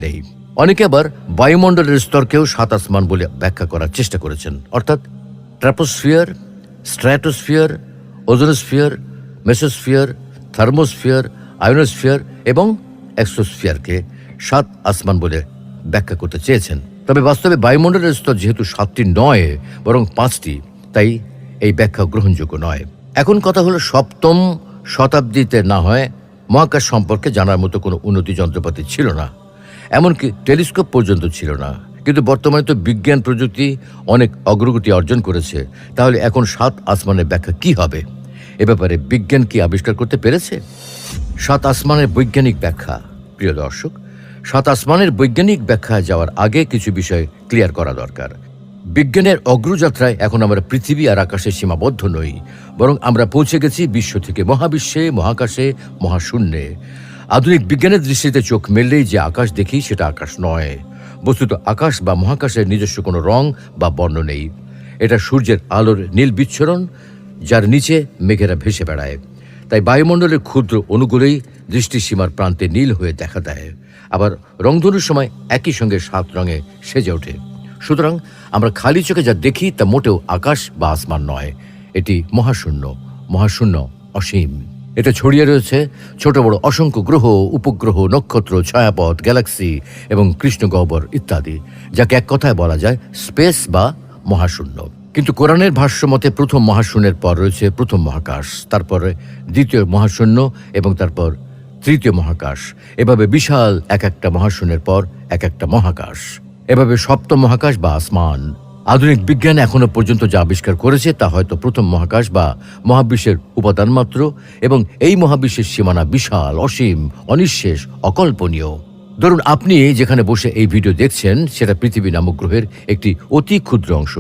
নেই। অনেকে আবার বায়ুমণ্ডলের স্তরকেও সাত আসমান বলে ব্যাখ্যা করার চেষ্টা করেছেন, অর্থাৎ troposphere, stratosphere, ozonosphere, mesosphere, thermosphere, ionosphere এবং এক্সোস্ফিয়ারকে সাত আসমান বলে ব্যাখ্যা করতে চেয়েছেন। তবে বাস্তবে বায়ুমণ্ডলের স্তর যেহেতু সাতটি নয় বরং পাঁচটি, তাই এই ব্যাখ্যা গ্রহণযোগ্য নয়। এখন কথা হলো, সপ্তম শতাব্দীতে না হয় মহাকাশ সম্পর্কে জানার মতো কোনো উন্নতি যন্ত্রপাতি ছিল না, এমনকি টেলিস্কোপ পর্যন্ত ছিল না। কিন্তু বর্তমানে তো বিজ্ঞান প্রযুক্তি অনেক অগ্রগতি অর্জন করেছে। তাহলে এখন সাত আসমানের ব্যাখ্যা কি হবে? এ ব্যাপারে বিজ্ঞান কি আবিষ্কার করতে পেরেছে? সাত আসমানের বৈজ্ঞানিক ব্যাখ্যা। প্রিয় দর্শক, সাত আসমানের বৈজ্ঞানিক ব্যাখ্যা যাওয়ার আগে কিছু বিষয় ক্লিয়ার করা দরকার। বিজ্ঞানের অগ্রযাত্রায় এখন আমরা পৃথিবী আর আকাশে সীমাবদ্ধ নই, বরং আমরা পৌঁছে গেছি বিশ্ব থেকে মহাবিশ্বে, মহাকাশে, মহাশূন্যে। আধুনিক বিজ্ঞানের দৃষ্টিতে চোখ মেললেই যে আকাশ দেখি সেটা আকাশ নয়। বস্তুত আকাশ বা মহাকাশের নিজস্ব কোনো রং বা বর্ণ নেই। এটা সূর্যের আলোর নীল বিচ্ছুরণ, যার নিচে মেঘেরা ভেসে বেড়ায়। তাই বায়ুমণ্ডলের ক্ষুদ্র অণুগুলোই দৃষ্টিসীমার প্রান্তে নীল হয়ে দেখা দেয়। আবার রংধনুর সময় একই সঙ্গে সাত রঙে সেজে ওঠে। সুতরাং আমরা খালি চোখে যা দেখি তা মোটেও আকাশ বা আসমান নয়, এটি মহাশূন্য। মহাশূন্য অসীম। এটা ছড়িয়ে রয়েছে ছোট বড় অসংখ্য গ্রহ, উপগ্রহ, নক্ষত্র, ছায়াপথ, গ্যালাক্সি এবং কৃষ্ণগহ্বর ইত্যাদি, যাকে এক কথায় বলা যায় স্পেস বা মহাশূন্য। কিন্তু কোরআনের ভাষ্য মতে প্রথম মহাশূন্যের পর রয়েছে প্রথম মহাকাশ, তারপরে দ্বিতীয় মহাশূন্য এবং তারপর তৃতীয় মহাকাশ। এভাবে বিশাল এক একটা মহাশূন্যের পর এক একটা মহাকাশ। এভাবে সপ্তম মহাকাশ বা আসমান। আধুনিক বিজ্ঞান এখনো পর্যন্ত যা আবিষ্কার করেছে তা হয়তো প্রথম মহাকাশ বা মহাবিশ্বের উপাদান মাত্র, এবং এই মহাবিশ্বের সীমানা বিশাল, অসীম, অনিঃশেষ, অকল্পনীয়। ধরুন, আপনি যেখানে বসে এই ভিডিও দেখছেন সেটা পৃথিবী নামক গ্রহের একটি অতি ক্ষুদ্র অংশ,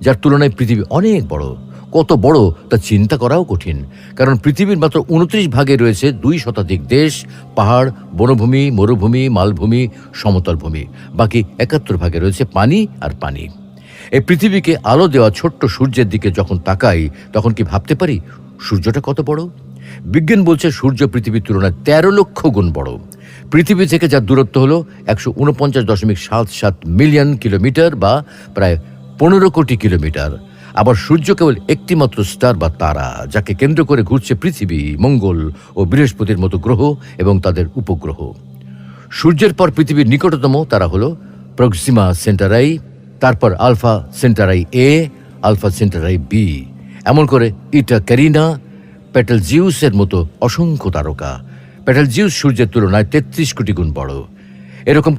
যার তুলনায় পৃথিবী অনেক বড়। কত বড় তা চিন্তা করাও কঠিন, কারণ পৃথিবীর মাত্র 29 ভাগে রয়েছে 2 শতাধিক দেশ, পাহাড়, বনভূমি, মরুভূমি, মালভূমি, সমতল ভূমি। বাকি 71 ভাগে রয়েছে পানি আর পানি। এই পৃথিবীকে আলো দেওয়া ছোট্ট সূর্যের দিকে যখন তাকাই, তখন কি ভাবতে পারি সূর্যটা কত বড়? বিজ্ঞান বলছে সূর্য পৃথিবীর তুলনায় 13 লক্ষ গুণ বড়। পৃথিবী থেকে যার দূরত্ব হলো 149.77 মিলিয়ন কিলোমিটার বা প্রায় 15 কোটি কিলোমিটার। আবার সূর্য কেবল একটিমাত্র স্টার বা তারা, যাকে কেন্দ্র করে ঘুরছে পৃথিবী, মঙ্গল ও বৃহস্পতির মতো গ্রহ এবং তাদের উপগ্রহ। সূর্যের পর পৃথিবীর নিকটতম তারা হলো প্রক্সিমা সেন্টারাই, তারপর আলফা সেন্টারাই এ, আলফা সেন্টারাই বি, এমন করে ইটা ক্যারিনা, পেটেলজিউসের মতো অসংখ্য তারকা। পেটেলজিউস সূর্যের তুলনায় 33 কোটি গুণ বড়। এরকম